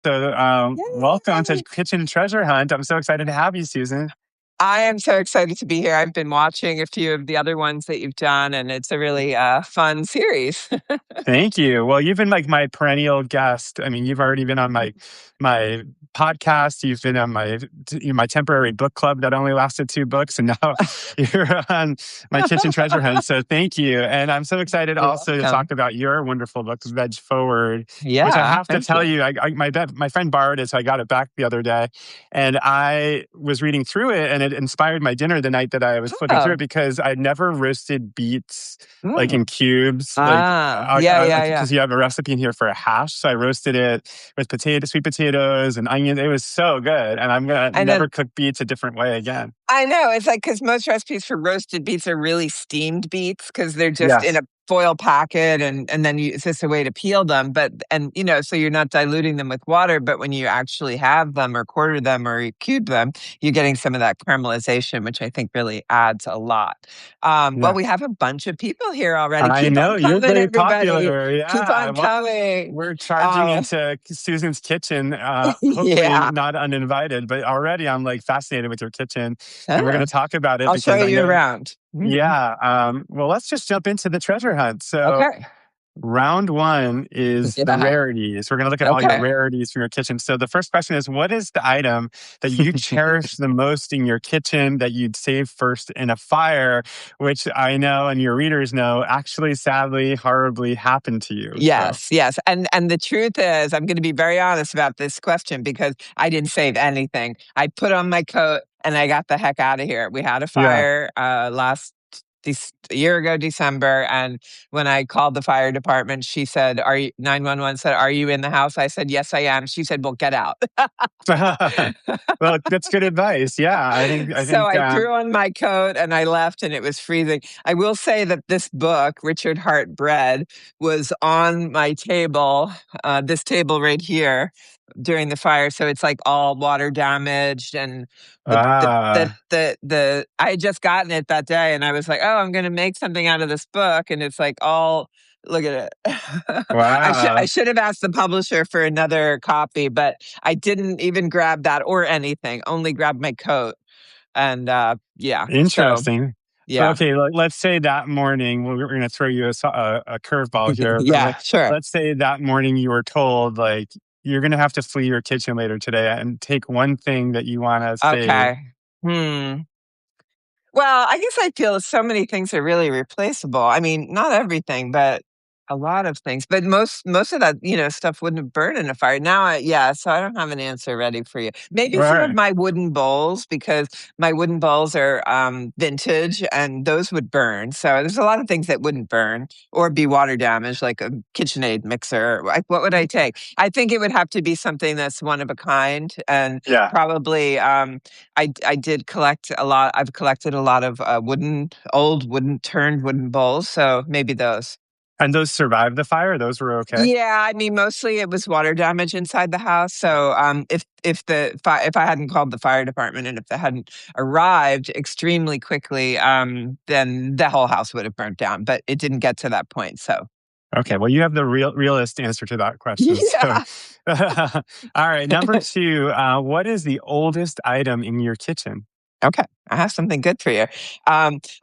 So, welcome to Yay. Kitchen Treasure Hunt. I'm so excited to have you, Susan. I am so excited to be here. I've been watching a few of the other ones that you've done, and it's a really fun series. Thank you. Well, you've been like my perennial guest. I mean, you've already been on my podcast. You've been on my temporary book club that only lasted 2 books, and now you're on my Kitchen Treasure Hunt. So, thank you. And I'm so excited You're also to welcome. talk about your wonderful book, Veg Forward, which I Yeah, have to thank tell you. you, my friend borrowed it, so I got it back the other day, and I was reading through it, and it inspired my dinner the night that I was flipping through Oh, it because I'd never roasted beets like mm. in cubes, like Yeah, yeah, yeah. because you have a recipe in here for a hash. So I roasted it with sweet potatoes and onions. It was so good, and I'm gonna And then never cook beets a different way again. I know it's like because most recipes for roasted beets are really steamed beets because they're just in Yes. a foil packet and then it's just a way to peel them. But and so you're not diluting them with water. But when you actually have them or quarter them or you cube them, you're getting some of that caramelization, which I think really adds a lot. Well, Yeah. we have a bunch of people here already. I Keep know on you're coming, very everybody. popular. Keep Yeah. on Well, coming. we're charging Uh, into Susan's kitchen, hopefully yeah. not uninvited, but already I'm like fascinated with your kitchen, and we're going Huh. to talk about it I'll show because I you know. around. Mhm. Yeah. Well, let's just jump into the treasure hunt. So, Okay. round one Pick is it up. rarities. We're going to look at all your Okay. rarities from your kitchen. So, the first question is, what is the item that you cherish the most in your kitchen that you'd save first in a fire, which I know and your readers know actually, sadly, horribly happened to you? So, Yes, yes. And the truth is, I'm going to be very honest about this question because I didn't save anything. I put on my coat and I got the heck out of here. We had a yeah. fire last a year ago, December, and when I called the fire department, she said, "Are you 911 said, are you in the house?" I said, "Yes, I am." She said, "Well, get out." Well, that's good advice. Yeah. I So think, I threw on my coat and I left, and it was freezing. I will say that this book, Richard Hart Bread, was on my table, this table right here, during the fire. So it's like all water damaged, and ah, the I had just gotten it that day, and I was like, "Oh, I'm going to make something out of this book," and it's like all. Look at it. I wow. should have asked the publisher for another copy, but I didn't even grab that or anything. Only grabbed my coat. And yeah, so Interesting. But yeah. okay, let's say that morning, we're going to throw you a curveball here, but Yeah, sure. let's say that morning you were told, like, you're going to have to flee your kitchen later today and take one thing that you want to save. Okay. Hmm. Well, I guess I feel so many things are really replaceable. I mean, not everything, but a lot of things. But most of that, stuff wouldn't burn in a fire. Now, yeah, so I don't have an answer ready for you. Maybe some of Right. my wooden bowls because my wooden bowls are vintage and those would burn. So there's a lot of things that wouldn't burn or be water damaged, like a KitchenAid mixer. Like, what would I take? I think it would have to be something that's one of a kind and Yeah. probably I did collect a lot. I've collected a lot of old turned wooden bowls. So maybe those. And those survived the fire? Those were okay? Yeah, I mean, mostly it was water damage inside the house. So if I hadn't called the fire department and if they hadn't arrived extremely quickly, then the whole house would have burnt down. But it didn't get to that point. So Okay, well, you have the realist answer to that question. So, yeah. all right, number two, what is the oldest item in your kitchen? Okay, I have something good for you.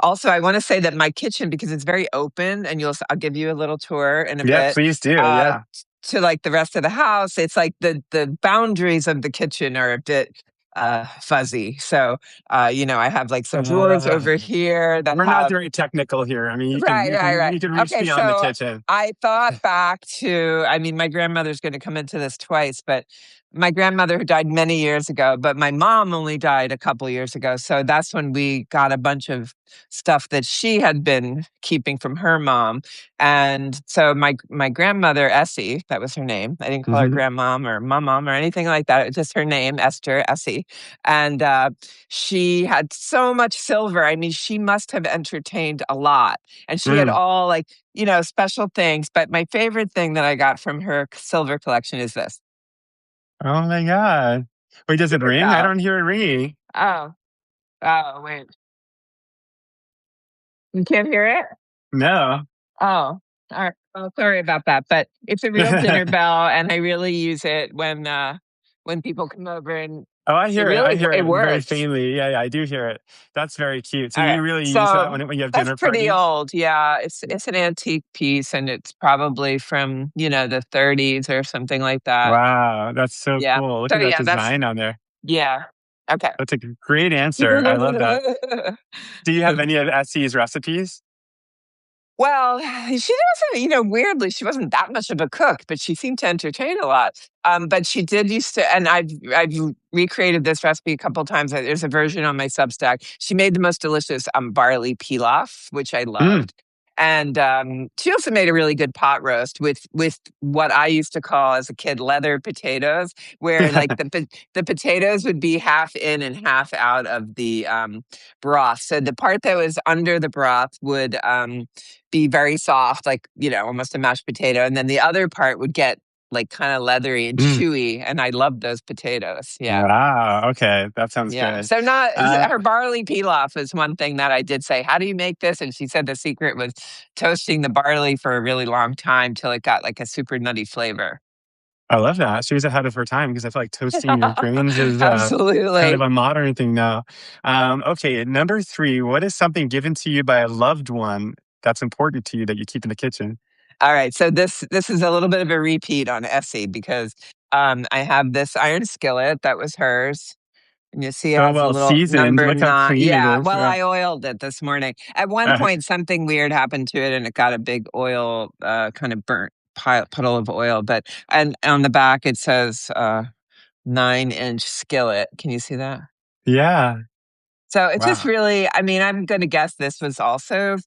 Also, I want to say that my kitchen, because it's very open, and I'll give you a little tour in a Yeah, bit. please do. Uh, Yeah. to like the rest of the house, it's like the boundaries of the kitchen are a bit fuzzy. So, I have like some drawers Uh, over here that we're not have. very technical here. I mean, Right, right, right. you can reach Okay, beyond the so kitchen. I thought back to, I mean, my grandmother's going to come into this twice, but my grandmother died many years ago, but my mom only died a couple years ago. So that's when we got a bunch of stuff that she had been keeping from her mom. And so my grandmother, Essie, that was her name. I didn't call her Hmm. grandmom or mom or anything like that. It was just her name, Esther, Essie. And she had so much silver. I mean, she must have entertained a lot. And she had Mm. all like, special things. But my favorite thing that I got from her silver collection is this. Oh my God. Wait, does Check it this ring? I out. don't hear it ringing. Oh, oh, wait. You can't hear it? No. Oh. All right. Well, sorry about that, but it's a real dinner bell, and I really use it when people come over, and Oh, I it hear it. I really hear it it very works. faintly. Yeah, yeah, I do hear it. That's very cute. So All right. you really use that So when you have that's dinner pretty parties? old. Yeah, it's an antique piece, and it's probably from the 30s or something like that. Wow, that's so Yeah. cool. Look So at that yeah, that's design on there. yeah. Okay. That's a great answer. I love that. Do you have any of Etsy's recipes? Well, she doesn't, weirdly, she wasn't that much of a cook, but she seemed to entertain a lot. But she did used to, and I've recreated this recipe a couple times. There's a version on my Substack. She made the most delicious barley pilaf, which I Mm. loved. And she also made a really good pot roast with what I used to call as a kid leather potatoes, where like the potatoes would be half in and half out of the broth. So the part that was under the broth would be very soft, like, almost a mashed potato. And then the other part would get like kind of leathery and Mm. chewy. And I love those potatoes. Yeah. Wow. Okay, that sounds Yeah. good. So not Uh, her barley pilaf is one thing that I did say, how do you make this? And she said the secret was toasting the barley for a really long time till it got like a super nutty flavor. I love that. She was ahead of her time because I feel like toasting your grains is kind of Absolutely. a modern thing now. Okay, number three, what is something given to you by a loved one that's important to you that you keep in the kitchen? All right. So this is a little bit of a repeat on Essie because I have this iron skillet that was hers. And you see it Oh, has a well, little seasoned. number Look how 9. clean it Yeah, is. well, Yeah. I oiled it this morning. At one point, something weird happened to it, and it got a big oil, kind of burnt puddle of oil. But and on the back it says 9-inch skillet. Can you see that? Yeah. So it's just Wow. really. I mean, I'm going to guess this was also.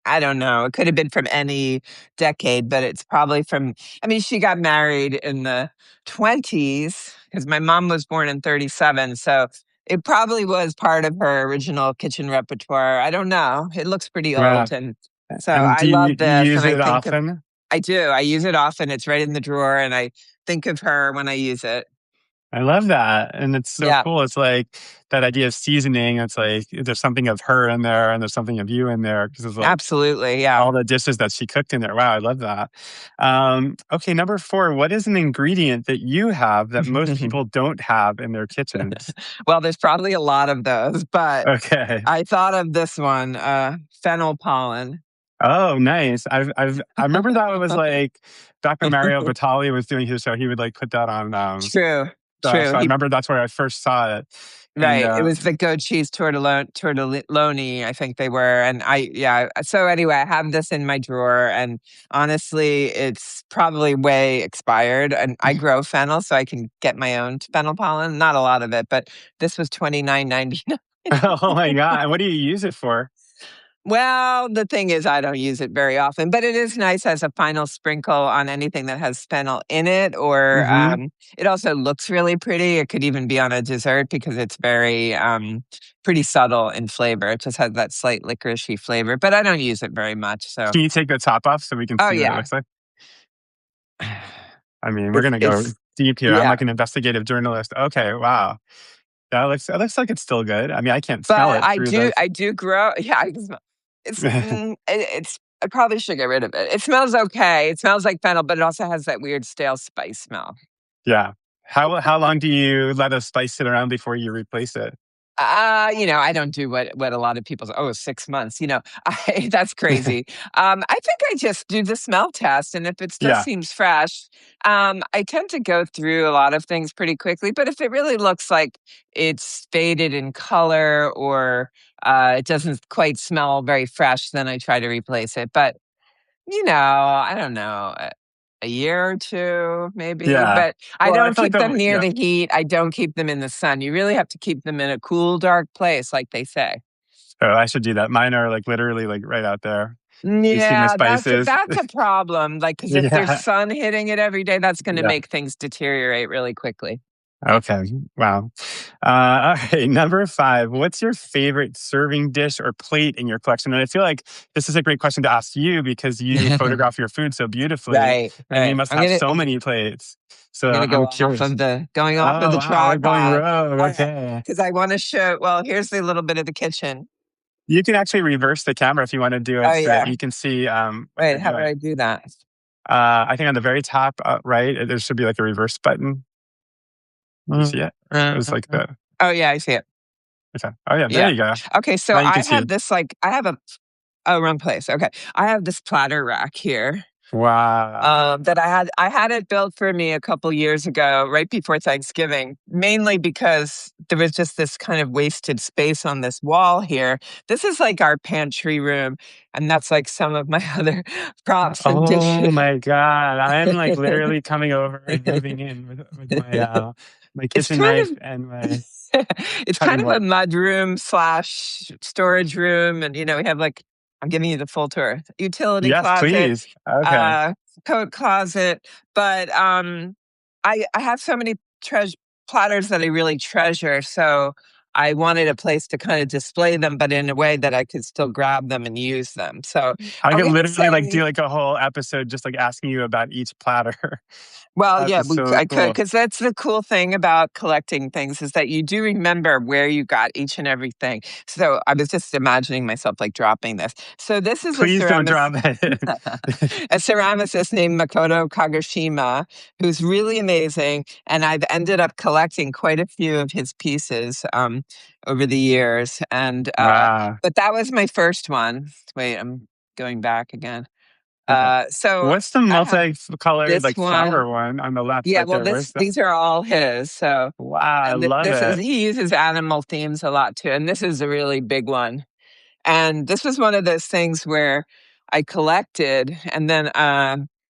I don't know. It could have been from any decade, but it's probably from. I mean, she got married in the 20s because my mom was born in 37. So it probably was part of her original kitchen repertoire. I don't know. It looks pretty Wow. old. And so And I do you love this. use And I it think of, often? I do. I use it often. It's right in the drawer. And I think of her when I use it. I love that. And it's so Yeah, cool. It's like that idea of seasoning. It's like there's something of her in there and there's something of you in there because it's like absolutely. Yeah. all the dishes that she cooked in there. Wow, I love that. Okay, number four, what is an ingredient that you have that most people don't have in their kitchens? Well, there's probably a lot of those, but Okay. I thought of this one, fennel pollen. Oh, nice. I remember that it was like back when Mario Batali was doing his show, he would like put that on True, stuff. true. So I remember that's where I first saw it. And Right. It was the goat cheese tortelloni, I think they were. And yeah. So anyway, I have this in my drawer, and honestly, it's probably way expired. And I grow fennel, so I can get my own fennel pollen. Not a lot of it, but this was $29.99. oh my God. And what do you use it for? Well, the thing is, I don't use it very often, but it is nice as a final sprinkle on anything that has fennel in it. Or Hmm. it also looks really pretty. It could even be on a dessert because it's very pretty subtle in flavor. It just has that slight licoricey flavor, but I don't use it very much. So, Can you take the top off so we can oh see what it yeah, looks like? I mean, we're it's gonna go it's deep here. I'm yeah. like an investigative journalist. Okay, wow. That looks like it's still good. I mean, I can't smell But it through this. I do grow. Yeah, I can smell. It's. I probably should get rid of it. It smells okay. It smells like fennel, but it also has that weird stale spice smell. Yeah. How long do you let a spice sit around before you replace it? I don't do what a lot of people say, oh, 6 months. That's crazy. I think I just do the smell test, and if it still Yeah. seems fresh, I tend to go through a lot of things pretty quickly. But if it really looks like it's faded in color or it doesn't quite smell very fresh, then I try to replace it. But I don't know, a year or 2 maybe, Yeah. but I Well, I don't feel like keep them the near yeah. the heat. I don't keep them in the sun. You really have to keep them in a cool, dark place, like they say. Oh, I should do that. Mine are like literally like right out there. You see my Yeah, spices. that's a problem, like, because if there's Yeah. sun hitting it every day, that's gonna Yeah. make things deteriorate really quickly. Okay. Wow. All right. Number five. What's your favorite serving dish or plate in your collection? And I feel like this is a great question to ask you because you photograph your food so beautifully, Right, and you right. must have so many plates. So I'm gonna go I'm off curious. of the going off of Oh the wow, we're going tripod. rogue. Alright, Okay. 'cause I wanna show well, here's a little bit of the kitchen. You can actually reverse the camera if you want to do Oh it so that yeah. you can see what Wait, you're how do doing. I do that? I think on the very top right, there should be like a reverse button. You see it? It was like the Oh yeah, I see it. okay. Oh yeah, there Yeah. you go. Okay, so Now you I can have see. this I have a wrong place. Okay. I have this platter rack here. Wow. That I had it built for me a couple years ago, right before Thanksgiving, mainly because there was just this kind of wasted space on this wall here. This is like our pantry room, and that's like some of my other props and Oh dishes. my God. I'm like literally coming over and moving in with my my It's kitchen kind knife of and my it's cutting kind of a board. mud room slash storage room, and we have like I'm giving you the full tour. Utility Yes, closet, please. Okay. uh, coat closet, but I have so many platters that I really treasure, so I wanted a place to kind of display them, but in a way that I could still grab them and use them. So I I'm could gonna literally like say do like a whole episode just like asking you about each platter. well, That yeah, is so I could, cool. because that's the cool thing about collecting things is that you do remember where you got each and everything. So I was just imagining myself like dropping this. So this is Please don't drop it. a ceramicist named Makoto Kagoshima, who's really amazing, and I've ended up collecting quite a few of his pieces over the years. And Wow. but that was my first one. Wait, I'm going back again. Okay. So What's the I have multicolored this like one. flower one on the left Yeah, right well, there? Where's that? these are all his. So, Wow, I and love this is it. he uses animal themes a lot too, and this is a really big one. And this was one of those things where I collected, and then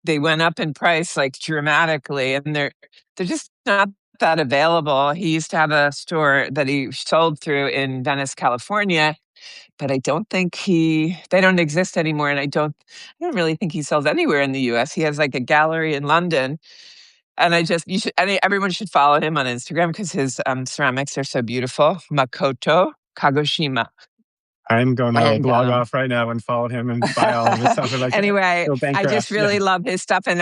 they went up in price like dramatically, and they're just not that available. He used to have a store that he sold through in Venice, California, but I don't think they don't exist anymore, and I don't really think he sells anywhere in the U.S. He has like a gallery in London, and you should, everyone should follow him on Instagram because his ceramics are so beautiful. Makoto Kagoshima. I'm going to like And log off right now and follow him and buy all of his stuff and like anyway, go I just bankrupt. Yeah. really love his stuff. And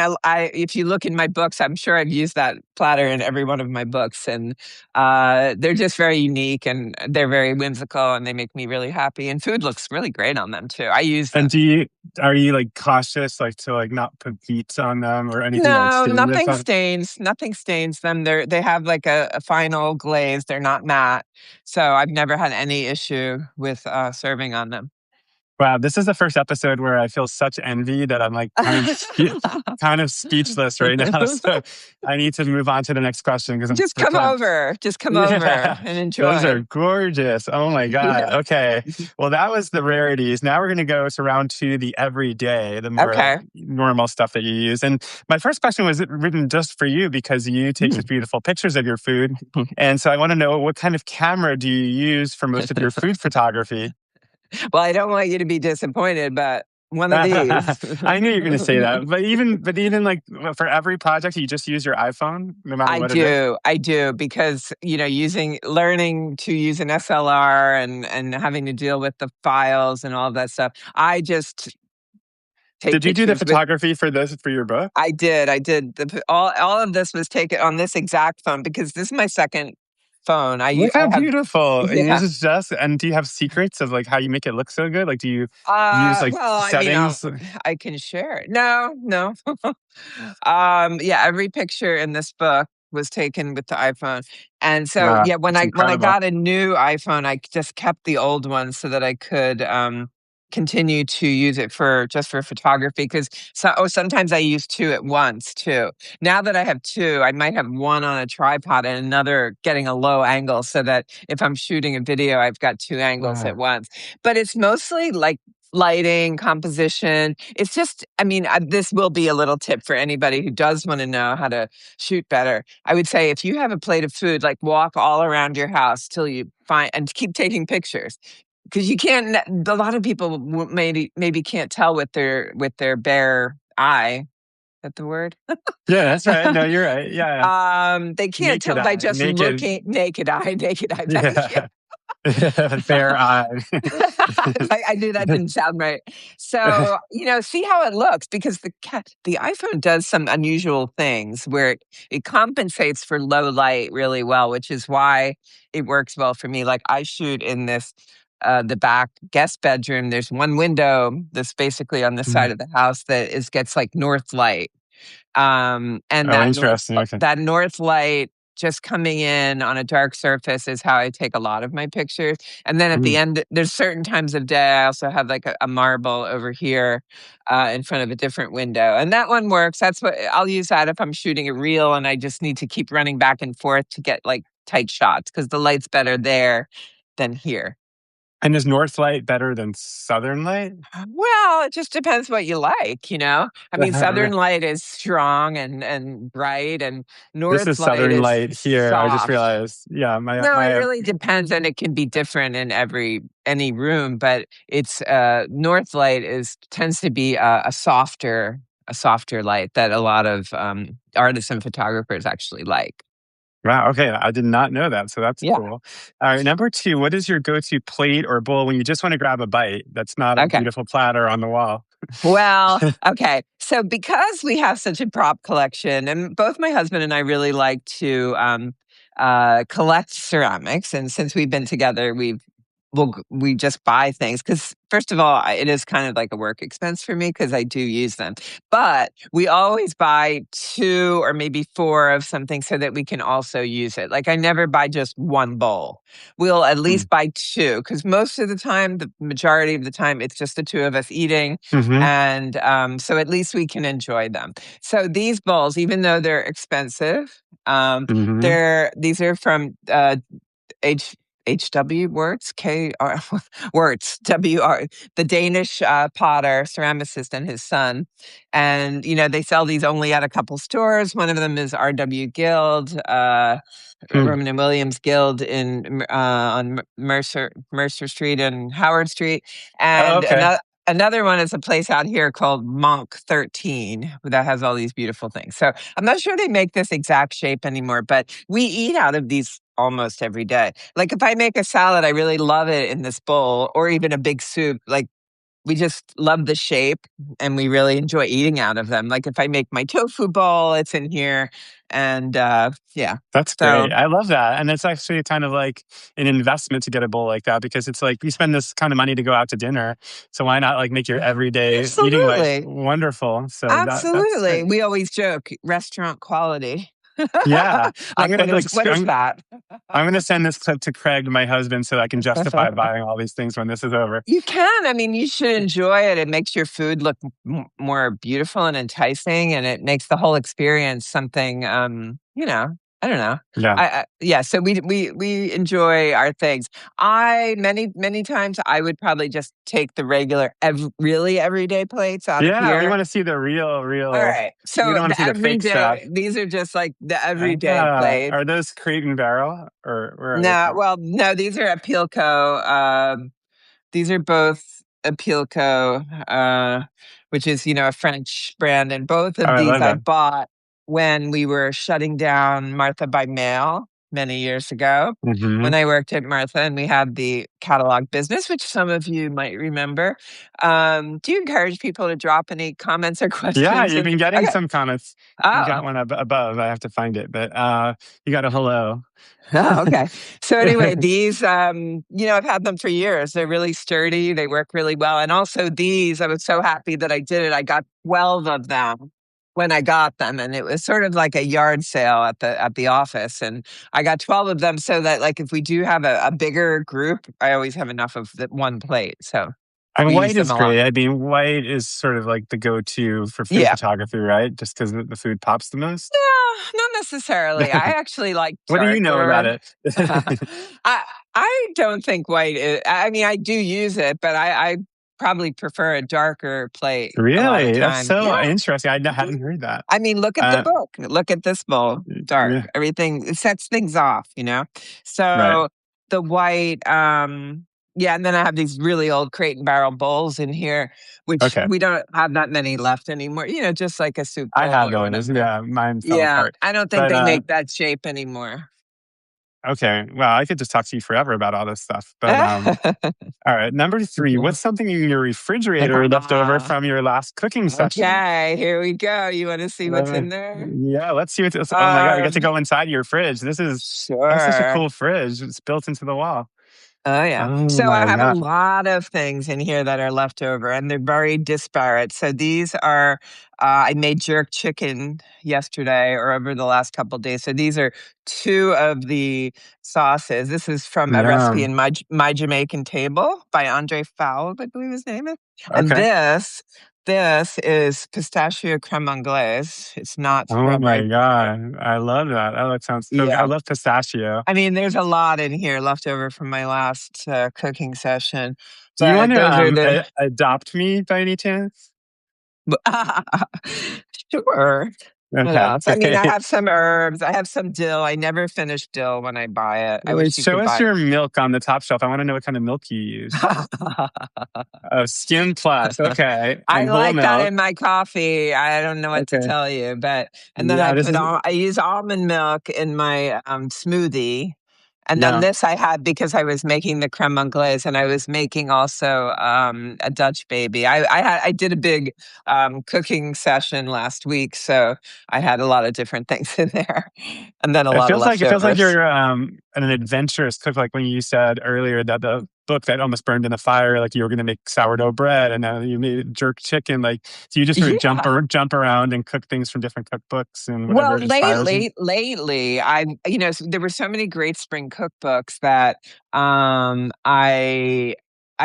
if you look in my books, I'm sure I've used that platter in every one of my books. And they're just very unique and they're very whimsical and they make me really happy. And food looks really great on them too. I use And them. are you like cautious like to like not put beets on them or anything that would No, stain this? nothing stains them. They have like a final glaze. They're not matte. So I've never had any issue with serving on them. Wow, this is the first episode where I feel such envy that I'm like kind of speechless right now. So I need to move on to the next question because I'm super pumped. Just come over Yeah, and those are enjoy. gorgeous. Oh my God. Yeah. Okay. Well, that was the rarities. Now we're going to go to round two, the everyday, the more like Okay. normal stuff that you use. And my first question was written just for you because you take such beautiful pictures of your food. And so I want to know what kind of camera do you use for most of your food photography? Well, I don't want you to be disappointed, but one of these. I knew you were going to say that, but even like for every project, you just use your iPhone, no matter what it is. I do, because learning to use an SLR and having to deal with the files and all of that stuff. I just take Did you do the pictures with. photography for your book? I did. All of this was taken on this exact phone because this is my second phone. Look how I have. beautiful! And Yeah. this is just. And do you have secrets of like how you make it look so good? Like, do you use like Well, I mean, settings? I can share it. No, no. Yeah, every picture in this book was taken with the iPhone. And so, Wow, yeah, it's when I incredible. got a new iPhone, I just kept the old one so that I could continue to use it for photography. Because sometimes I use two at once too. Now that I have two, I might have one on a tripod and another getting a low angle so that if I'm shooting a video, I've got two angles at Wow. once. But it's mostly like lighting, composition. It's just, I mean, this will be a little tip for anybody who does want to know how to shoot better. I would say if you have a plate of food, like walk all around your house till you find and keep taking pictures. Because you can't. A lot of people maybe can't tell with their bare eye. Is that the word? Yeah, that's right. No, you're right. Yeah, They can't naked tell by eye, just naked. looking naked eye. Naked eye. Thank you. Yeah, bare eye. I knew that didn't sound right. So, see how it looks because the iPhone does some unusual things where it compensates for low light really well, which is why it works well for me. Like I shoot in this the back guest bedroom, there's one window that's basically on the Mm. side of the house that gets like north light. And Oh, interesting. Okay. that north light just coming in on a dark surface is how I take a lot of my pictures. And then at the Mm. end, there's certain times of day I also have like a marble over here in front of a different window, and that one works. That's what I'll use that if I'm shooting a reel and I just need to keep running back and forth to get like tight shots because the light's better there than here. And is north light better than southern light? Well, it just depends what you like, you know? I mean, Southern Right. light is strong and bright, and This North is light southern is light here. I just soft. realized. Yeah, No, it my really depends, and it can be different in any room, but it's North light is tends to be a softer light that a lot of artists and photographers actually like. wow. Okay, I did not know that, so that's Yeah. cool. All right, number two. What is your go-to plate or bowl when you just want to grab a bite? That's not a Okay. beautiful platter on the wall. Well, okay. So because we have such a prop collection, and both my husband and I really like to collect ceramics, and since we've been together, we just buy things because first of all, it is kind of like a work expense for me because I do use them. But we always buy two or maybe four of something so that we can also use it. Like I never buy just one bowl. We'll at Mm. least buy two because most of the time, the majority of the time, it's just the two of us eating. Mm-hmm. And so at least we can enjoy them. So these bowls, even though they're expensive, Mm-hmm. these are from H HW Wertz, Wertz, WR, the Danish potter, ceramicist, and his son. And, you know, they sell these only at a couple stores. One of them is RW Guild, Hmm. Roman and Williams Guild on Mercer Street and Howard Street. Oh, And okay. another one is a place out here called Monk 13 that has all these beautiful things. So I'm not sure they make this exact shape anymore, but we eat out of these almost every day. Like if I make a salad, I really love it in this bowl or even a big soup. Like we just love the shape and we really enjoy eating out of them. Like if I make my tofu bowl, it's in here. And yeah. That's So great. I love that. And it's actually kind of like an investment to get a bowl like that because it's like you spend this kind of money to go out to dinner. So why not like make your everyday eating life absolutely. wonderful? So that's Absolutely. great. We always joke restaurant quality. Yeah. I'm Like gonna like what is that? I'm gonna send this clip to Craig, my husband, so I can justify buying all these things when this is over. You can. I mean, you should enjoy it. It makes your food look more beautiful and enticing, and it makes the whole experience something. You know, I don't know. Yeah. Yeah. So we enjoy our things. I many times I would probably just take the regular, really everyday plates out of Yeah, we here. want to see the All real right. we So don't want to the see the fake stuff. everyday, these are just like the everyday plates. Are those Crate and Barrel or where are they No, from? well, no, these are at Peelco. These are both Apilco, which is, you know, a French brand. And both Oh, of I these love I that. bought when we were shutting down Martha by Mail many years ago Hmm. when I worked at Martha and we had the catalog business, which some of you might remember. Do you encourage people to drop any comments or Yeah, questions? you've been getting Okay. some comments. You Oh, got one above. I have to find it, but you got a hello. oh, okay. So anyway, these, you know, I've had them for years. They're really sturdy. They work really well. And also these, I was so happy that I did it. I got 12 of them when I got them, and it was sort of like a yard sale at the office. And I got 12 of them so that, like, if we do have a bigger group, I always have enough of the one plate. So And we use white them is a lot. great. I mean, white is sort of like the go-to for food Yeah. photography, right? Just because the food pops the most. No, not necessarily. I actually like What do you know about darker. it? I don't think white is, I mean, I do use it, but I probably prefer a darker plate a lot of Really? That's times. so Yeah. interesting. I Mhm. hadn't heard that. I mean, look at the Uh, book. Look at this bowl. Dark. yeah, Everything it sets things off, you know? right. So the white, yeah, and then I have these really old Crate and Barrel bowls in here, which Okay. we don't have that many left anymore, you know, just like a soup I bowl had or those. whatever. Yeah, mine fell Yeah, apart. I don't think But they make that shape anymore. okay. Well, I could just talk to you forever about all this stuff. But all right. Number three, what's something in your refrigerator left over Ah, from your last cooking session? okay, here we go. You want to see what's in there? Yeah, let's see what this. Oh my God, we get to Um, go inside your fridge. This is that's such a sure. cool fridge. It's built into the wall. Oh, yeah. Oh So I my have a gosh. lot of things in here that are left over, and they're very disparate. So these are, I made jerk chicken yesterday or over the last couple days. So these are two of the sauces. This is from a recipe Yeah. in My Jamaican Table by Andre Fowle, I believe his name is. And Okay. this is pistachio creme anglaise. It's not Oh my strawberry. God. I love that. That sounds so good. I Yeah. love pistachio. I mean, there's a lot in here left over from my last cooking session, Do you want but to those are the adopt me by any chance? sure. What Okay. else? I mean, I have some herbs. I have some dill. I never finish dill when I buy it. I Wait, wish you show could us buy your milk on the top shelf. I want to know what kind of milk you use. Oh, Skim Plus. Okay. I And whole like that milk. in my coffee. I don't know what to Okay. tell you, but and then Yeah, I this put is, on I use almond milk in my smoothie. And then yeah. this I had because I was making the creme anglaise and I was making also a Dutch baby. I did a big cooking session last week, so I had a lot of different things in there, and then a lot of It feels like leftovers. you're an adventurous cook. Like when you said earlier that the book that almost burned in the fire, like you were going to make sourdough bread, and now you made jerk chicken. Like, do you just sort of Yeah. jump around and cook things from different cookbooks and whatever Well, inspires you? lately, I there were so many great spring cookbooks that I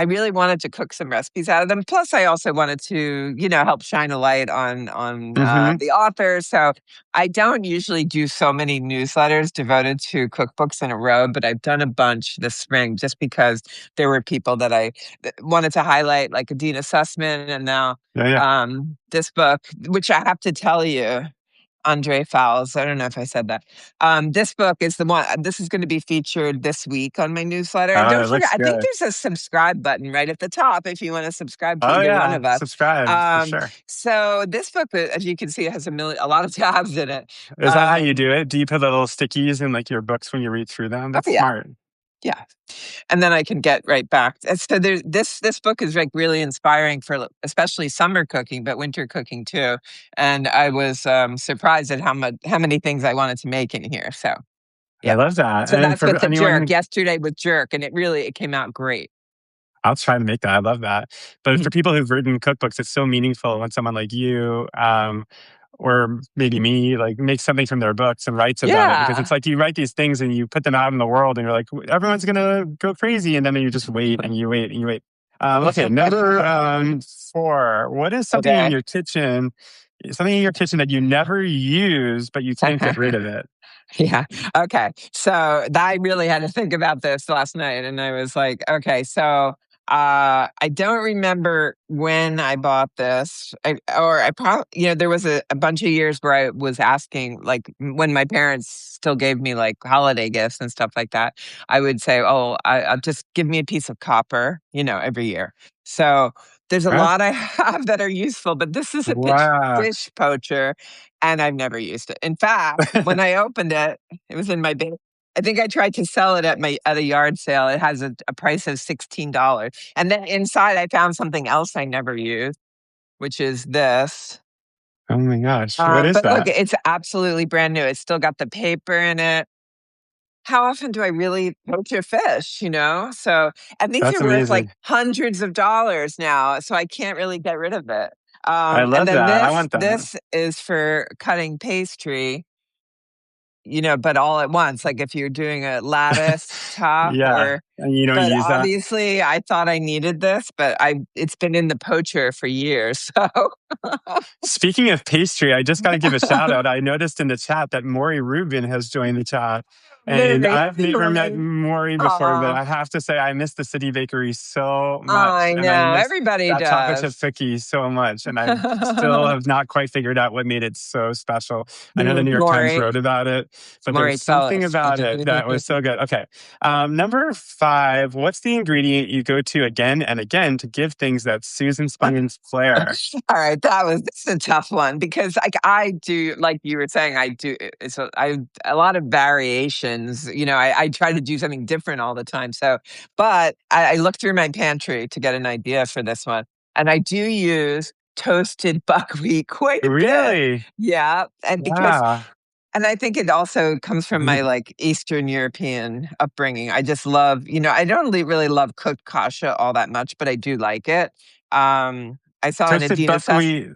really wanted to cook some recipes out of them. Plus, I also wanted to help shine a light on Mm-hmm. the author. So I don't usually do so many newsletters devoted to cookbooks in a row, but I've done a bunch this spring just because there were people that wanted to highlight, like Adina Sussman, and now Yeah, yeah. this book, which I have to tell you. Andre Fowles. I don't know if I said that. This book is the one. This is going to be featured this week on my newsletter. And Oh, don't it forget, looks I think good. there's a subscribe button right at the top if you want to subscribe to Oh either one yeah, of us. subscribe for sure. So this book, as you can see, has a lot of tabs in it. Is that how you do it? Do you put the little stickies in like your books when you read through them? Oh That's yeah, smart. yeah. And then I can get right back. And so there's this book is like really inspiring for especially summer cooking, but winter cooking too. And I was surprised at how many things I wanted to make in here. So I yeah. love that. So And that's with for the jerk. anyone, Yesterday with jerk, and it came out great. I'll try to make that. I love that. But Mhm. for people who've written cookbooks, it's so meaningful when someone like you, or maybe me, like makes something from their books and writes about it. Because it's Yeah. like you write these things and you put them out in the world, and you're like, everyone's gonna go crazy, and then you just wait and you wait and you wait. Okay, number 4. What is Okay. something in your kitchen that you never use, but you can't get rid of it? Yeah. Okay. So I really had to think about this last night, and I was like, okay, so I don't remember when I bought this. I probably, there was a bunch of years where I was asking, like when my parents still gave me like holiday gifts and stuff like that. I would say, "Oh, I'll just give me a piece of copper," every year. So there's a Huh? lot I have that are useful, but this is a Wow. fish poacher, and I've never used it. In fact, when I opened it, it was in my bag. I think I tried to sell it at a yard sale. It has a price of $16. And then inside I found something else I never used, which is this. Oh my gosh. What is But look, that? it's absolutely brand new. It's still got the paper in it. How often do I really poach a fish, So, and these That's are worth like amazing. hundreds of dollars now, so I can't really get rid of it. I And love then that. I this want that. this is for cutting pastry, but all at once, like if you're doing a lattice top Yeah. And you don't but use that? obviously I thought I needed this, but it's been in the poacher for years. So Speaking of pastry, I just got to give a shout out. I noticed in the chat that Maury Rubin has joined the chat. And very I've never met nice. Maury before, but Aw, I have to say I miss the City Bakery so much. I And I know. miss Everybody that chocolate chip does. cookie so much. And I still have not quite figured out what made it so special. I know the New York Times Maury, wrote about it, but there Maury, was tell something us. about it that was so good. Okay. Number 5, what's the ingredient you go to again and again to give things that Susan Spungen's flair? All right, this is a tough one because like I do, like you were saying, I do. So I a lot of variations. I try to do something different all the time. So, but I look through my pantry to get an idea for this one, and I do use toasted buckwheat quite a bit. Really? Yeah, and because Wow. And I think it also comes from my like Eastern European upbringing. I just love, I don't really love cooked kasha all that much, but I do like it. I saw an Toasted Adina buckwheat,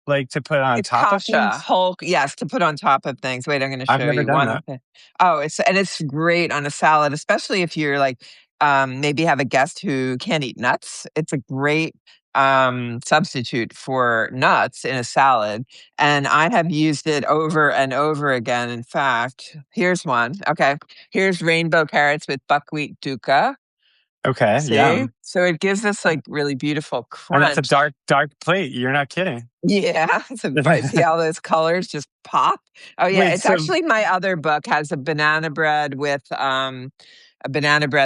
like to put on it's top of kasha, things? whole, yes, to put on top of things. Wait, I'm going to I've show never you done one that. thing. Oh, it's great on a salad, especially if you're like maybe have a guest who can't eat nuts. It's a great substitute for nuts in a salad, and I have used it over and over again. In fact, here's one. Okay, here's rainbow carrots with buckwheat dukkha. Okay, See, yum. so it gives this like really beautiful And that's a crunch. dark plate. You're not kidding. Yeah, it's a bright. See how those colors just pop? Oh yeah, Wait, it's so actually my other book has a banana bread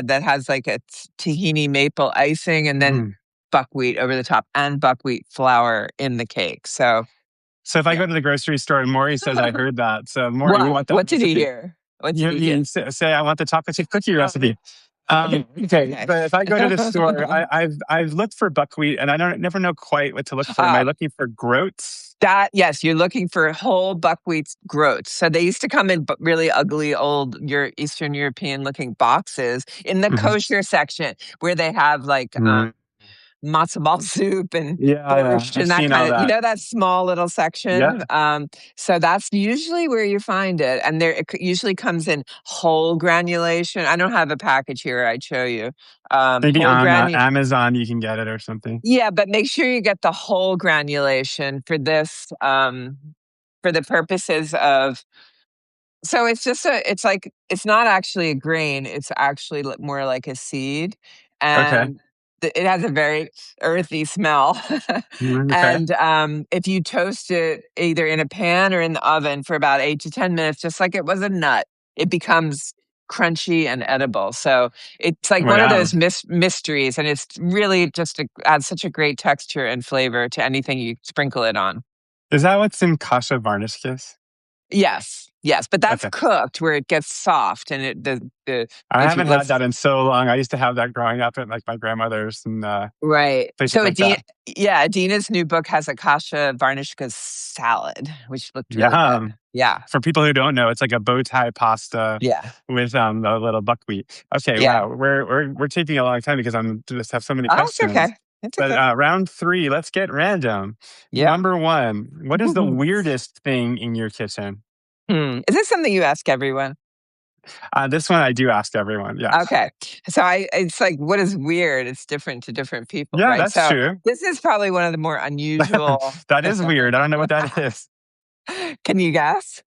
that has like a tahini maple icing and then mhm. buckwheat over the top and buckwheat flour in the cake. So So if I yeah. go to the grocery store and Maury says I heard that, so Maury, we What? want that What did he recipe. hear? What did You, he hear? you say I want the chocolate chip cookie recipe. Okay, Okay. but if I go to the store, I've looked for buckwheat and I don't never know quite what to look for. Am I uh, looking for groats? That yes, you're looking for whole buckwheat groats. So they used to come in really ugly old your Eastern European looking boxes in the Mhm. kosher section where they have like Mm. matzo ball soup and Yeah, borscht I've and that seen kind all of that. that small little section. Yeah, So that's usually where you find it, and usually comes in whole granulation. I don't have a package here. I'd show you maybe whole on granule. Amazon you can get it or something. Yeah, but make sure you get the whole granulation for this, for the purposes of. So it's just it's like it's not actually a grain. It's actually more like a seed, Okay, and it has a very earthy smell. okay. And if you toast it either in a pan or in the oven for about 8 to 10 minutes, just like it was a nut, it becomes crunchy and edible. So it's like one of Wow, those mysteries, and it's really just adds such a great texture and flavor to anything you sprinkle it on. is that what's in kasha varnish kiss? Yes, yes, but that's Okay. cooked where it gets soft and the I if you haven't had let's that in so long. I used to have that growing up at like my grandmother's and right. places So like that. Adina's new book has a kasha varnishka salad, which looked really good. Yum. Yeah, For people who don't know, it's like a bow tie pasta yeah. with the little buckwheat. Okay, Yeah. wow, we're taking a long time because I'm just have so many Oh, it's questions. okay. It's But okay. round three, let's get random. Yep. Number one, what is the weirdest thing in your kitchen? Is this something you ask everyone? This one I do ask everyone. Yes. Okay. So it's like, what is weird? It's different to different people, Yeah, right? that's So true. this is probably one of the more unusual. That is weird. I don't know what that is. Can you guess?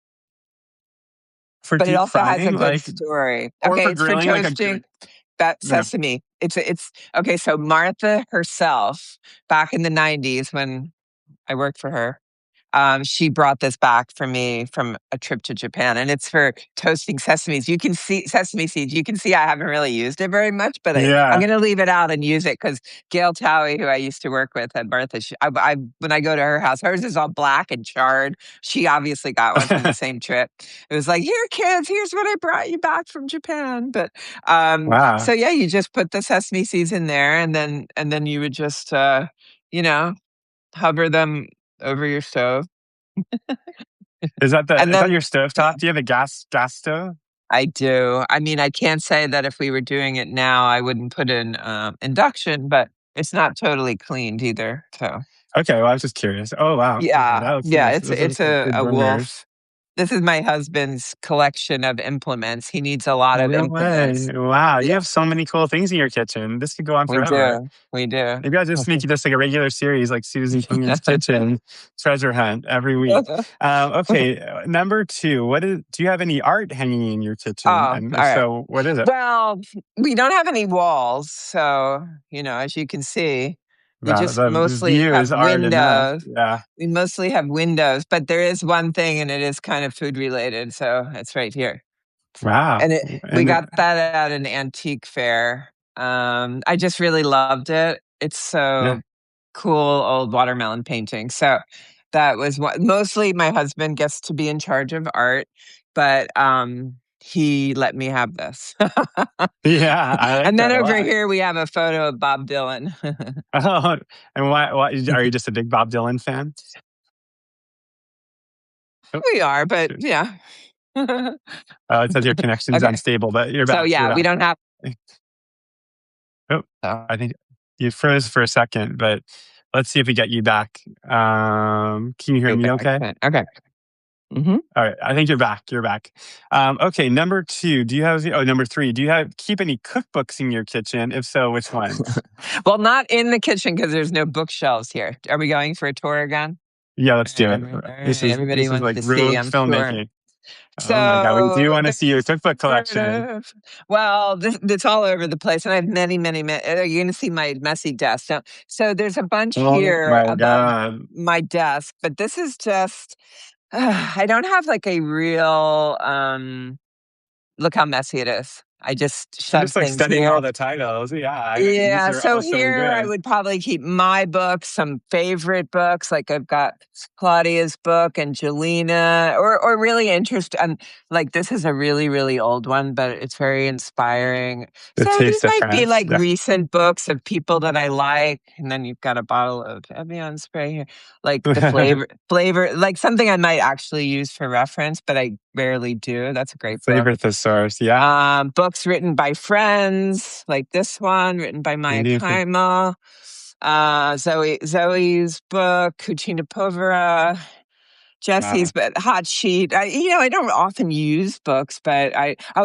For But it deep also has a frying, good like, story. or Okay, for it's for grilling, like a toasting that no. sesame. It's okay. So Martha herself, back in the '90s when I worked for her, she brought this back for me from a trip to Japan, and it's for toasting sesames. You can see sesame seeds. You can see I haven't really used it very much, but I'm Yeah. going to leave it out and use it because Gail Towie, who I used to work with at Martha, when I go to her house, hers is all black and charred. She obviously got one from the same trip. It was like, here, kids, here's what I brought you back from Japan. But Wow. so yeah, you just put the sesame seeds in there, and then you would just you know hover them over your stove. And Is that then your stove top? Do you have a gas stove? I do. I mean, I can't say that if we were doing it now, I wouldn't put in induction, but it's not totally cleaned either. So Okay, well, I was just curious. Oh wow. Okay, yeah, that looks yeah, nice. it's Those are it's like a, good a burners. wolf. This is my husband's collection of implements. He needs a lot of No implements. way. Wow, you Yeah, have so many cool things in your kitchen. This could go on we forever. do. We do. Maybe I'll just make this like a regular series, like Susie Queen's Kitchen Treasure Hunt every week. Okay, number two. Do you have any art hanging in your Oh, kitchen? all And if right. so, what is it? Well, we don't have any walls, so as you can see, we Wow, just the mostly view is have art enough. windows. Yeah. We mostly have windows, but there is one thing, and it is kind of food related, so it's right here. Wow. And we And got that at an antique fair. I just really loved it. It's yeah. so cool, old watermelon painting. So that was what mostly my husband gets to be in charge of art, but he let me have this. Yeah, I like And then that a over lot. here we have a photo of Bob Dylan. Oh, and why are you just a big Bob Dylan fan? Oh, We are, but shoot. yeah. It says your connection's Okay. unstable, but you're So back. You're yeah, we back. don't have. Oh, Oh, I think you froze for a second, but let's see if we get you back. Can you hear wait, me okay? okay. Hmm. All right. I think you're back. You're back. Okay. Number two, number three, do you keep any cookbooks in your kitchen? If so, which ones? Well, not in the kitchen because there's no bookshelves here. Are we going for a tour again? Yeah, let's do it. All This right, is everybody this is wants like to see, rogue I'm sure. filmmaking. Oh my God. We do So want to see your cookbook sort collection. of. Well, it's all over the place, and I have many, many, many. You're going to see my messy desk. So there's a bunch Oh here my above God. my desk, but this is just. I don't have like a real. Look how messy it is. I just I'm shoved just like things studying here. all the titles. Yeah, these Yeah, are so all so here I good. would probably keep my books, some favorite books, like I've got Claudia's book, Angelina, or really like this is a really, really old one, but it's very inspiring. The So these Taste of might be France. like Yeah, recent books of people that I like, and then you've got a bottle of Evian spray here, like the flavor, like something I might actually use for reference, but I rarely do. That's a great book. flavor thesaurus. Yeah, Books written by friends, like this one, written by Maya Indian food. Kaima. Zoe's book, Cucina Povera. Jesse's, Wow, but Hot Sheet. I don't often use books, but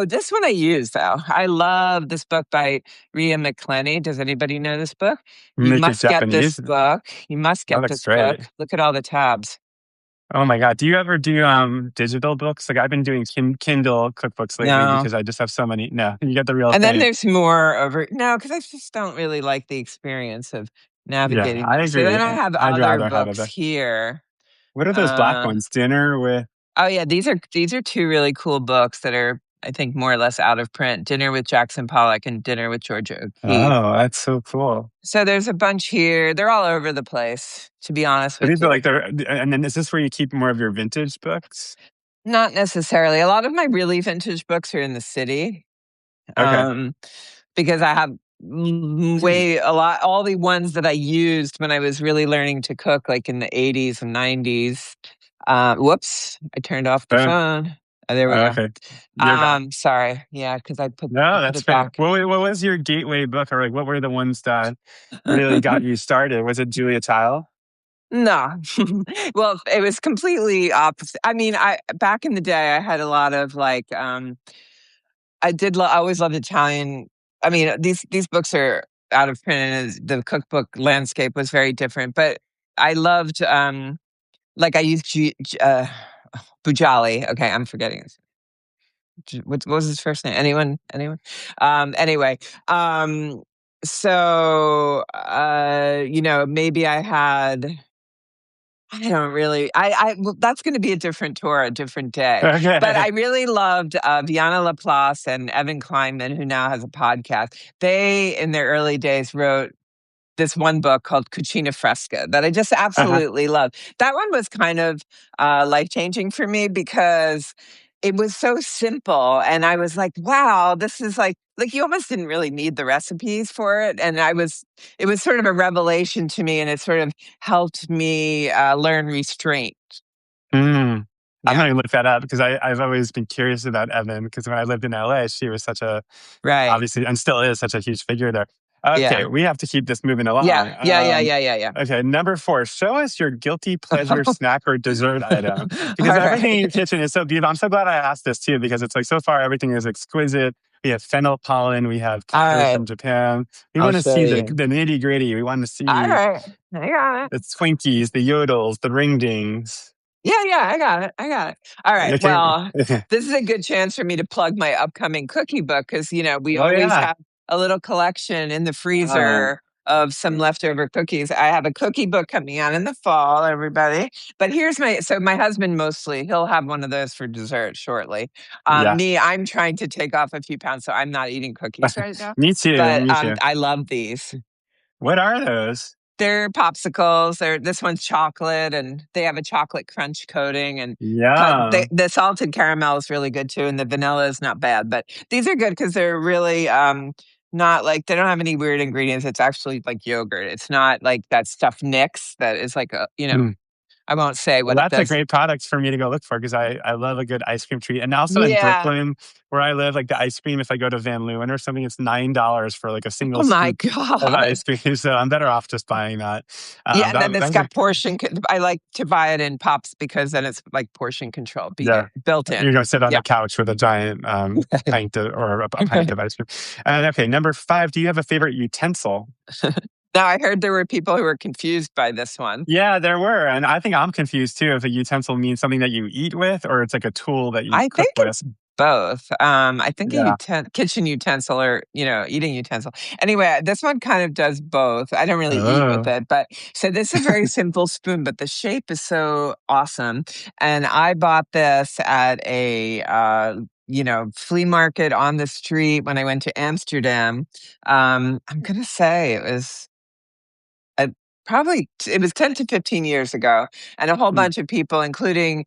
this one I use though. I love this book by Rhea McClenny. Does anybody know this book? You make it must get this Japanese. book. You must That get looks this book. great. Look at all the tabs. Oh my God. Do you ever do digital books? Like I've been doing Kindle cookbooks lately No. because I just have so many. No, you get the real And then thing. there's more over no, because I just don't really like the experience of Yeah, navigating I them. So agree. then I have I'd other rather have a books book. here. What are those black Uh, ones? Dinner with. oh yeah, these are two really cool books that are I think more or less out of print. Dinner with Jackson Pollock and Dinner with Georgia O'Keeffe. Oh, that's so cool. So there's a bunch here. They're all over the place, to be honest But with these are you. like and then is this where you keep more of your vintage books? Not necessarily. A lot of my really vintage books are in the city. Okay. Um, because I have way a lot all the ones that I used when I was really learning to cook, like in the 80s and 90s. Whoops, I turned off the Boom. phone. Oh, there we go. Okay. You're back. Sorry. Yeah, because I No, put that's it fair. back. What was your gateway book, or like what were the ones that really got you started? Was it Julia Child? No. Well, it was completely opposite. I mean, I back in the day I had a lot of like I always loved Italian. I mean, these books are out of print and the cookbook landscape was very different, but I loved like I used Bujali. Okay, I'm forgetting his. What was his first name? Anyone? Anyway, so maybe I had I don't really. Well, that's going to be a different tour, a different day. But Okay. I really loved Viana Laplace and Evan Kleinman, who now has a podcast. They, in their early days, wrote this one book called Cucina Fresca that I just Uh-huh. absolutely love. That one was kind of life changing for me because it was so simple, and I was like, "Wow, this is like you almost didn't really need the recipes for it." And it was sort of a revelation to me, and it sort of helped me learn restraint. Mm. I'm Yeah, gonna look that up because I've always been curious about Evan because when I lived in LA, she was such a right. obviously and still is such a huge figure there. Okay, Yeah, we have to keep this moving along. yeah. Okay, number four, show us your guilty pleasure snack or dessert item because All everything in right, your kitchen is so beautiful. I'm so glad I asked this too because it's like so far everything is exquisite. We have fennel pollen, we have all platters right. from Japan. We I'll want to show see the you. nitty gritty. We want to All see right, I got it. the Twinkies, the Yodels, the ring dings. Yeah, I got it. All right. Okay. Well, this is a good chance for me to plug my upcoming cookie book because, we Oh always yeah. have a little collection in the Uh, freezer of some leftover cookies. I have a cookie book coming out in the fall, everybody. But so my husband mostly, he'll have one of those for dessert shortly. yeah. Me, I'm trying to take off a few pounds, so I'm not eating cookies right now. Me too. But Me too. I love these. What are those? They're popsicles. This one's chocolate, and they have a chocolate crunch coating. And Yeah. the salted caramel is really good too, and the vanilla is not bad. But these are good because they're really not like they don't have any weird ingredients. It's actually like yogurt. It's not like that stuff Nix that is like a Mm. I won't say Well, what it that's a does. great product for me to go look for because I love a good ice cream treat. And also in Yeah. Brooklyn, where I live, like the ice cream, if I go to Van Leeuwen or something, it's $9 for like a single Oh my scoop of God. ice cream. So I'm better off just buying that. Yeah, and then it's That's a got portion. I like to buy it in pops because then it's like portion control yeah. built in. You're gonna sit on Yeah. the couch with a giant or a pint of ice cream. And okay, number 5. Do you have a favorite utensil? Now I heard there were people who were confused by this one. Yeah, there were, and I think I'm confused too if a utensil means something that you eat with or it's like a tool that you I cook think with. it's both. I think a Yeah. kitchen utensil or eating utensil. Anyway, this one kind of does both. I don't really eat with Oh. it, but so this is a very simple spoon, but the shape is so awesome. And I bought this at a flea market on the street when I went to Amsterdam. I'm gonna say it was probably it was 10 to 15 years ago, and a whole Hmm. bunch of people, including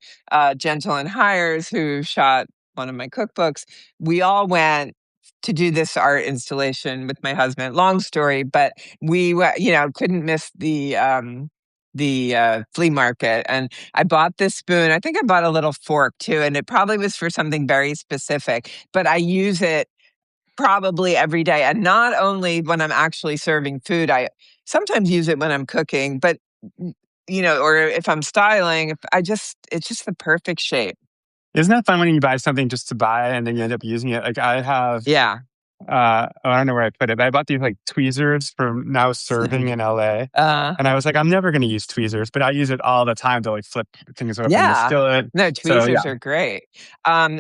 Gentle and Hires, who shot one of my cookbooks, we all went to do this art installation with my husband. Long story, but we couldn't miss the flea market, and I bought this spoon. I think I bought a little fork too, and it probably was for something very specific, but I use it probably every day. And not only when I'm actually serving food, I sometimes use it when I'm cooking, but or if I'm styling, it's just the perfect shape. Isn't that fun when you buy something just to buy and then you end up using it? Like I have, Yeah. I don't know where I put it, but I bought these like tweezers from now serving in LA. uh, And I was like, I'm never going to use tweezers, but I use it all the time to like flip things open the yeah. skillet. No, So yeah, tweezers are great.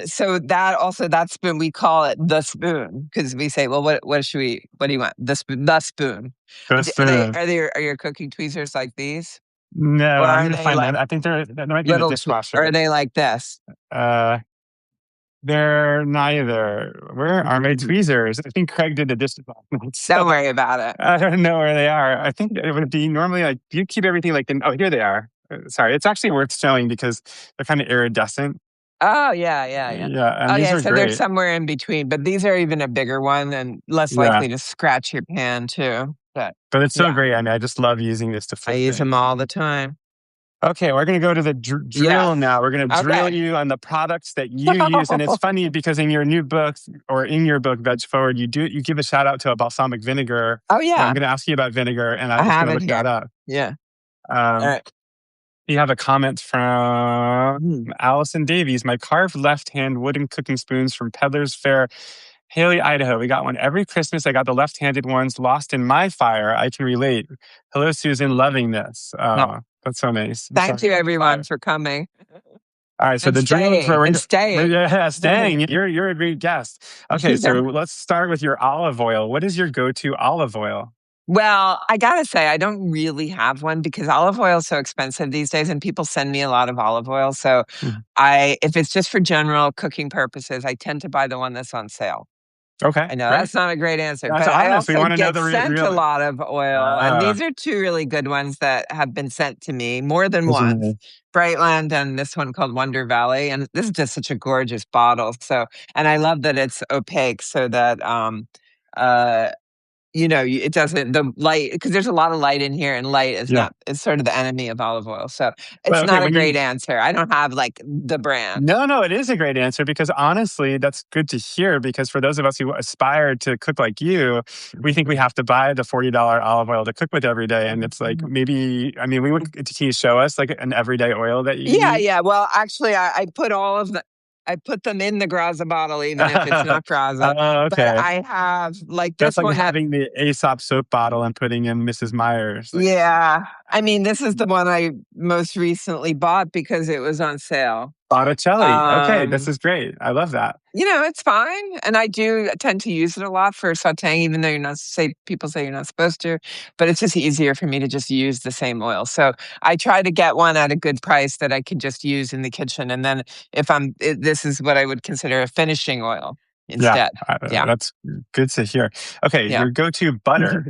So that spoon, we call it the spoon because we say, well, what do you want? The spoon. the Are they, spoon. are your cooking tweezers like these? No, Or I'm are going to they find like that. I think that might be in the or are dishwasher. they like this? Uh, they're neither. Where are my tweezers? I think Craig did the dishes last night. So Don't worry about it. I don't know where they are. I think it would be normally like, do you keep everything like in, oh, here they are. Sorry, it's actually worth showing because they're kind of iridescent. Oh, yeah, yeah, yeah. Yeah, and Oh, these yeah, are so they're great. somewhere in between, but these are even a bigger one and less Yeah, likely to scratch your pan too. But but it's so yeah, great. I mean, I just love using this to I flip use them things. all the time. Okay, we're going to go to the drill Yes. now. We're going to drill Okay. you on the products that you use. And it's funny because in your new book or in your book, Veg Forward, you give a shout out to a balsamic vinegar. Oh, And I'm yeah, going to ask you about vinegar and I I'm just have going to it look that here. up. Yeah. All Um, right. you have a comment from Mm. Allison Davies. My carved left-hand wooden cooking spoons from Peddler's Fair, Haley, Idaho. We got one every Christmas. I got the left-handed ones lost in my fire. I can relate. Hello, Susan. Loving this. Well, Oh, that's so nice. I'm thank sorry you, about the everyone, fire. for coming All right, so and the drill for staying and staying. yeah, staying. You're a great guest. Okay, so Yeah. let's start with your olive oil. What is your go-to olive oil? Well, I gotta say, I don't really have one because olive oil is so expensive these days, and people send me a lot of olive oil. So, Mhm. if it's just for general cooking purposes, I tend to buy the one that's on sale. Okay, I know great. that's not a great answer, That's but I honest. We also want to know get the sent a real. lot of oil, and Uh, these are two really good ones that have been sent to me more than those are once. nice. Brightland and this one called Wonder Valley, and this is just such a gorgeous bottle. So, and I love that it's opaque so that uh it doesn't the light because there's a lot of light in here, and light is Yeah. not is sort of the enemy of olive oil. So it's Well, okay. not a great answer. I don't have like the brand. No, it is a great answer because honestly, that's good to hear. Because for those of us who aspire to cook like you, we think we have to buy the $40 olive oil to cook with every day. And it's like maybe, I mean, can you show us like an everyday oil that you Yeah, use? yeah. Well, actually, I put I put them in the Graza bottle, even if it's not Graza. Oh, But okay. I have like That's this like one. having the Aesop soap bottle and putting in Mrs. Myers. Like, Yeah, I mean, this is the one I most recently bought because it was on sale. Botticelli. Okay, this Um, is great. I love that. it's fine, and I do tend to use it a lot for sautéing, even though people say you're not supposed to, but it's just easier for me to just use the same oil. So I try to get one at a good price that I can just use in the kitchen, and then this is what I would consider a finishing oil Yeah, instead. Yeah, that's good to hear. Okay, yeah. your go-to butter.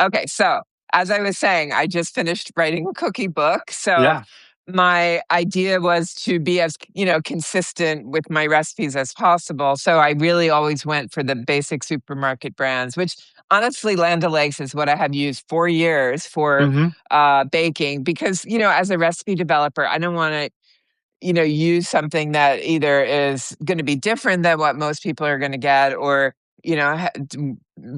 Okay, so as I was saying, I just finished writing a cookie book, so Yeah. my idea was to be as, consistent with my recipes as possible. So I really always went for the basic supermarket brands, which honestly, Land O'Lakes is what I have used for years for Hmm. baking because, as a recipe developer, I don't want to, use something that either is going to be different than what most people are going to get or,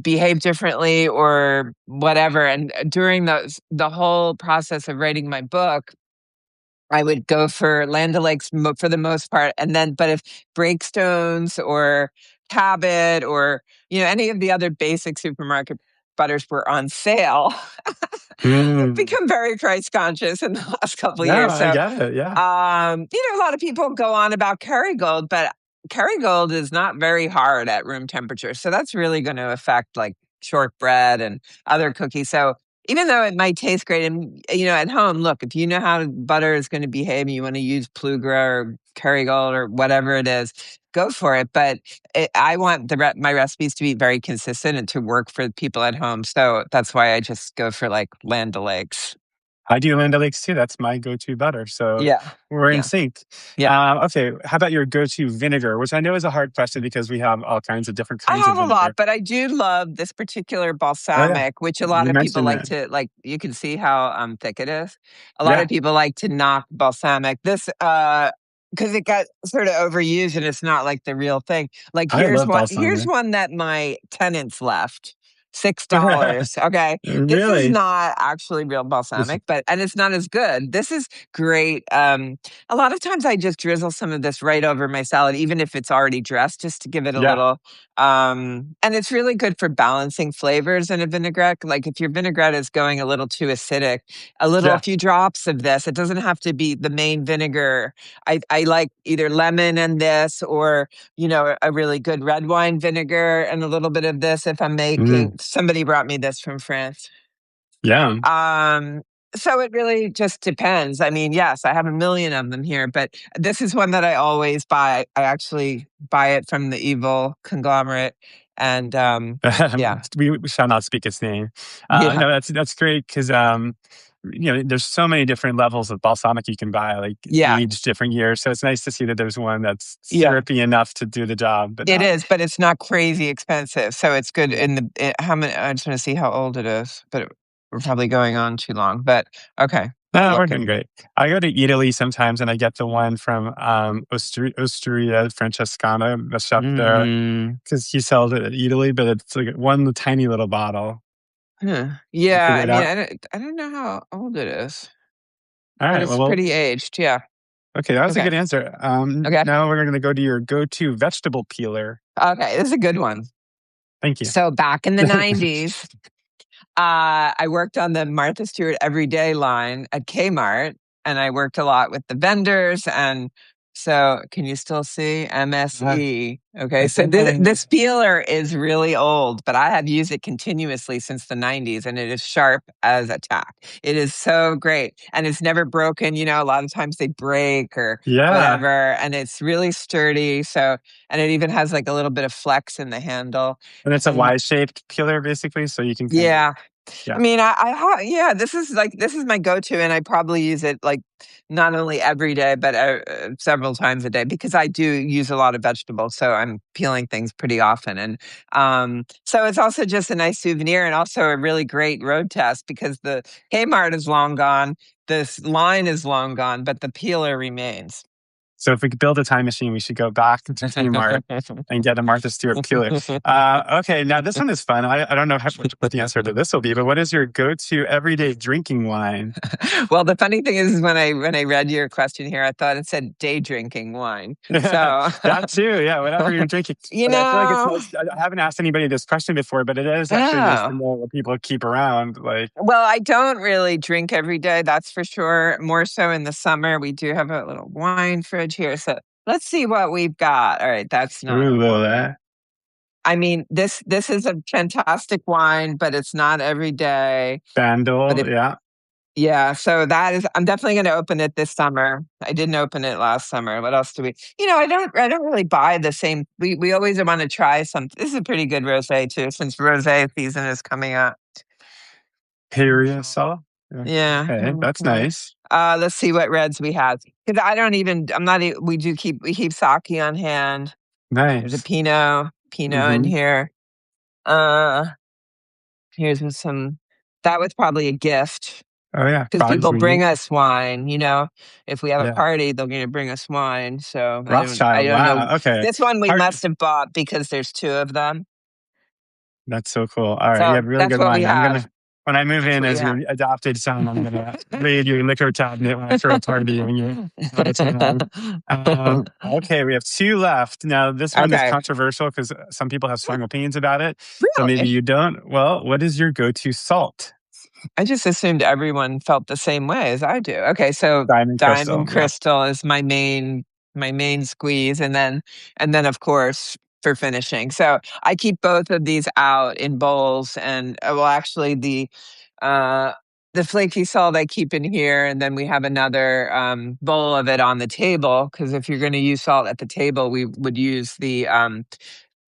behave differently or whatever. And during the whole process of writing my book, I would go for Land O'Lakes for the most part, and then but if Breakstones or Cabot or any of the other basic supermarket butters were on sale, I've Mm. become very price conscious in the last couple of No, years. I So get it. Yeah. a lot of people go on about Kerrygold, but Kerrygold is not very hard at room temperature. So that's really going to affect like shortbread and other cookies. So even though it might taste great and at home, look, if you know how butter is going to behave and you want to use Plugra or Kerrygold or whatever it is, go for it. But I want my recipes to be very consistent and to work for people at home. So that's why I just go for like Land O'Lakes. I do Land O'Lakes too. That's my go-to butter. So Yeah. we're in Yeah. sync. Yeah. Okay. How about your go-to vinegar, which I know is a hard question because we have all kinds of different I kinds of have a vinegar. lot, but I do love this particular Oh yeah, balsamic, which a lot you of people mentioned like that. to like. You can see how thick it is. A lot Yeah, of people like to knock balsamic. This because it got sort of overused and it's not like the real thing. Like I here's love what here's balsamic. one that my tenants left. $6. Okay. This is Really? not actually real balsamic, and it's not as good. This is great. A lot of times I just drizzle some of this right over my salad, even if it's already dressed, just to give it a Yeah, little and it's really good for balancing flavors in a vinaigrette. Like if your vinaigrette is going a little too acidic, a yeah. few drops of this. It doesn't have to be the main vinegar. I like either lemon and this or a really good red wine vinegar and a little bit of this if I'm Mm, making. Somebody brought me this from France. yeah. Um, so it really just depends. I mean, yes, I have a million of them here, but this is one that I always buy. I actually buy it from the evil conglomerate. And yeah, We shall not speak its name. yeah, No, that's great because there's so many different levels of balsamic you can buy, like yeah, each different year. So it's nice to see that there's one that's yeah. syrupy enough to do the job, but It not. is, but it's not crazy expensive. So it's good Yeah. in how many, I just want to see how old it is, but we're probably going on too long. But okay, I'm No, we're doing looking. great. I go to Italy sometimes, and I get the one from Osteria Francescana, the chef there, Mm, because he sells it in Italy, but it's like one tiny little bottle. huh. You Yeah, figure I it mean, out. I don't know how old it is, All but right. it's Well, pretty aged. Yeah. okay, that was a Okay. good answer. Okay. Now we're going to go to your go-to vegetable peeler. Okay. This is a good one. Thank you. So back in the 90s, I worked on the Martha Stewart Everyday line at Kmart, and I worked a lot with the vendors. And so, can you still see Uh, MSE? Okay, I so can. this peeler is really old, but I have used it continuously since the 90s, and it is sharp as a tack. It is so great, and it's never broken. A lot of times they break or Yeah, whatever, and it's really sturdy. So, and it even has like a little bit of flex in the handle. and it's a And Y-shaped peeler, basically, so you can kind of, yeah. I yeah. mean, yeah, this is my go-to, and I probably use it like not only every day, but several times a day because I do use a lot of vegetables. So I'm peeling things pretty often. And so it's also just a nice souvenir and also a really great road test because the Kmart is long gone. This line is long gone, but the peeler remains. So if we could build a time machine, we should go back to Kmart and get a Martha Stewart peeler. Okay, now this one is fun. I don't know what the answer to this will be, but what is your go-to everyday drinking wine? Well, the funny thing is when I read your question here, I thought it said day drinking wine. So, That too, yeah, whatever you're drinking. you But I feel like it's know, nice. I haven't asked anybody this question before, but it is actually nice to oh, know what people keep around. Like, well, I don't really drink every day, that's for sure. More so in the summer. We do have a little wine fridge here. So let's see what we've got. All right, that's not ooh, little important. that. I mean, this is a fantastic wine, but it's not every day. But Bandel, it yeah. Yeah, so that is I'm definitely gonna open it this summer. I didn't open it last summer. What else do we I don't really buy the same we always wanna try some this is a pretty good rosé too, since rosé season is coming up. Pyrrhus. Yeah. Yeah. Okay, that's nice. Let's see what reds we have. Because we keep sake on hand. There's a Nice. Pinot in here. Uh, here's that was probably a gift. Oh yeah, Because people Brogsby. bring us wine, if we have a Yeah, party, they're going to bring us wine. So I Rothschild. don't know. Wow. Okay. This one we Hard. must have bought because there's two of them. That's so cool. All right, you So have really that's good what we wine. I'm have. gonna when I move That's in what we as have. your adopted son, I'm gonna raid your liquor cabinet when I throw a party when you're out of town. Okay, we have two left. Now this one is Okay. controversial because some people have strong opinions about it. So maybe Really? you don't. Well, what is your go-to salt? I just assumed everyone felt the same way as I do. Okay, so Diamond crystal. diamond Yeah. crystal is my main squeeze, and then of course for finishing. So I keep both of these out in bowls, and well, actually uh the flaky salt I keep in here, and then we have another bowl of it on the table because if you're going to use salt at the table, we would use the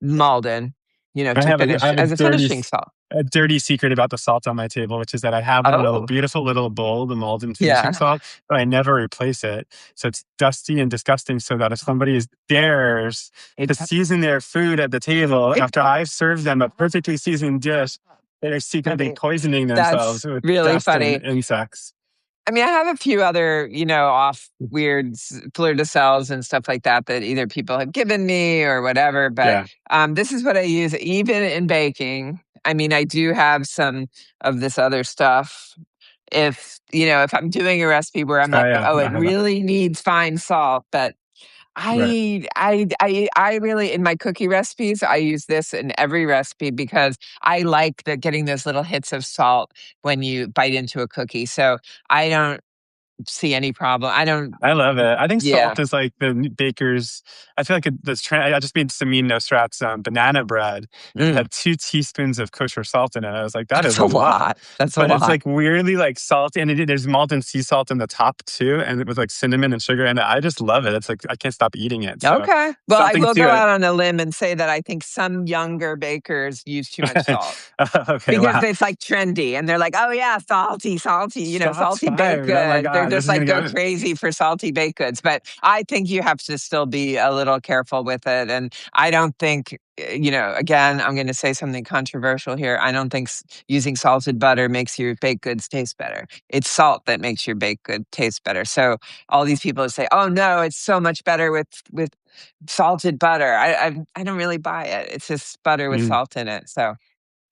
Malden, I to have I finish have as a finishing salt. a dirty secret about the salt on my table, which is that I have it in a Oh, beautiful little bowl, the Malden finishing yeah. salt, but I never replace it. So it's dusty and disgusting. So that if somebody dares to It's season their food at the table after I've served them a perfectly seasoned dish, they're secretly funny. poisoning themselves That's with really dust and funny. insects. I mean, I have a few other, off weird fleur de sels and stuff like that either people have given me or whatever. But Yeah. this is what I use even in baking. I mean, I do have some of this other stuff. If I'm doing a recipe where I'm Oh like, yeah. oh, I it have that. really needs fine salt, but Right. I really in my cookie recipes I use this in every recipe because I like getting those little hits of salt when you bite into a cookie. So I don't see any problem. I don't. I love it. I think Yeah. salt is like the baker's. I feel like this trend. I just made Samin Nosrat's banana bread. It Mm, had 2 teaspoons of kosher salt in it. I was like, that that's is a a lot, lot. That's a but it's lot. like weirdly like salty, and there's malt and sea salt in the top too, and it was like cinnamon and sugar, and I just love it. It's like I can't stop eating it. So Okay. Well, I something will to go it. out on a limb and say that I think some younger bakers use too much salt. Okay, Because wow. it's like trendy and they're like, oh yeah, salty, salty, Shots salty baked fired. Oh my goods. They're god, this just is like gonna go go. crazy for salty baked goods. But I think you have to still be a little careful with it. And I don't think, again, I'm going to say something controversial here. I don't think using salted butter makes your baked goods taste better. It's salt that makes your baked good taste better. So all these people say, oh no, it's so much better with salted butter. I don't really buy it. It's just butter with Mm. salt in it. So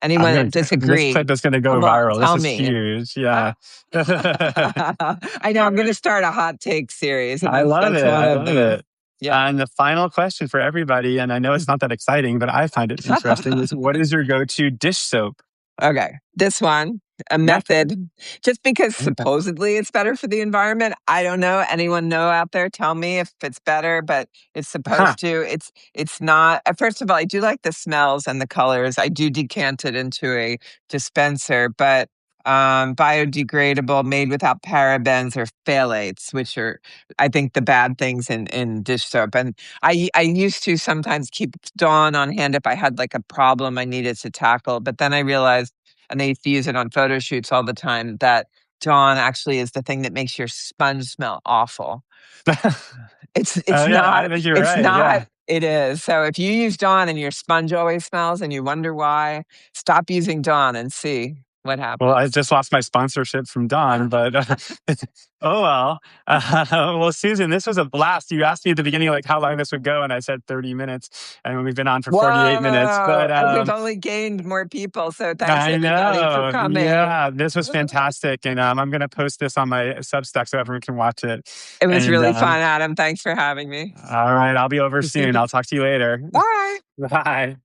anyone that This disagree, clip is gonna go come on, viral. This tell is me. huge. Yeah. I know I'm going to start a hot take series, and I that's love that's it. one I of love them. it. Yeah. And the final question for everybody, and I know it's not that exciting, but I find it interesting, is what is your go-to dish soap? Okay. This one, a Yeah. method, just because Okay. supposedly it's better for the environment. I don't know. Anyone know out there? Tell me if it's better, but it's Huh. supposed to. It's not. First of all, I do like the smells and the colors. I do decant it into a dispenser, but biodegradable, made without parabens or phthalates, which are, I think, the bad things in dish soap. And I used to sometimes keep Dawn on hand if I had like a problem I needed to tackle, but then I realized, and I used to use it on photo shoots all the time, that Dawn actually is the thing that makes your sponge smell awful. It's Oh yeah, not, I think you're right. Yeah. it is. So if you use Dawn and your sponge always smells and you wonder why, stop using Dawn and see what Well, I happens. just lost my sponsorship from Don, but oh well. Well, Susan, this was a blast. You asked me at the beginning like how long this would go, and I said 30 minutes, and we've been on for 48 minutes. But Whoa. And we've only gained more people. So thanks I everybody for know. coming. Yeah, this was fantastic. And I'm going to post this on my Substack so everyone can watch it. It was And really fun, Adam. Thanks for having me. all right, I'll be over soon. I'll talk to you later. Bye. Bye.